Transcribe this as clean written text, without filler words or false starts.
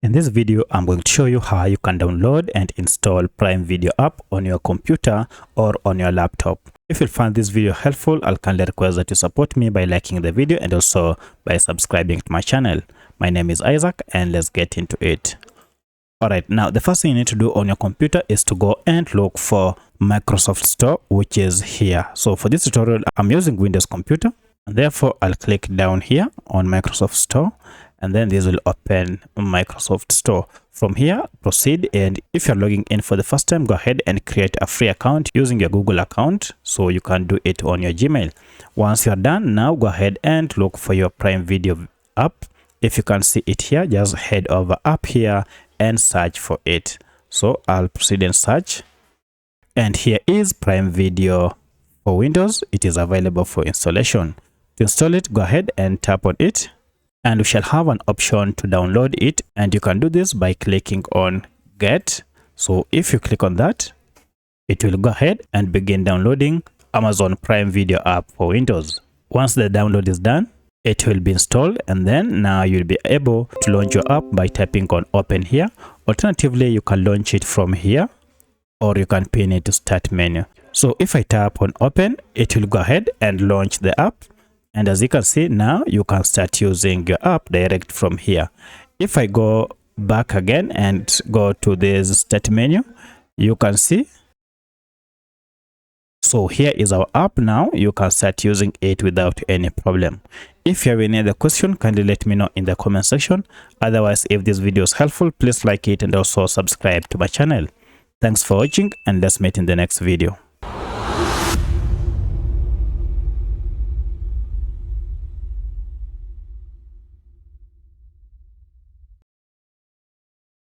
In this video, I'm going to show you how you can download and install Prime Video app on your computer or on your laptop. If you find this video helpful, I'll kindly request that you support me by liking the video and also by subscribing to my channel. My name is Isaac and let's get into it. Alright, now the first thing you need to do on your computer is to go and look for Microsoft Store, which is here. So for this tutorial, I'm using Windows computer, and therefore I'll click down here on Microsoft Store, and then this will open Microsoft Store. From here, proceed, and if you're logging in for the first time, go ahead and create a free account using your Google account, so you can do it on your Gmail. Once you're done, now go ahead and look for your Prime Video app. If you can see it here, just head over up here and search for it. So I'll proceed and search, and here is Prime Video for Windows. It is available for installation. To install it, go ahead and tap on it, and we shall have an option to download it, and you can do this by clicking on Get. So if you click on that, it will go ahead and begin downloading Amazon Prime Video app for Windows. Once the download is done, it will be installed, and then now you'll be able to launch your app by tapping on Open here. Alternatively, you can launch it from here, or you can pin it to Start menu. So if I tap on Open, it will go ahead and launch the app. And as you can see, now you can start using your app direct from here. If I go back again and go to this Start menu, you can see. So here is our app now. You can start using it without any problem. If you have any other question, kindly let me know in the comment section. Otherwise, if this video is helpful, please like it and also subscribe to my channel. Thanks for watching, and let's meet in the next video.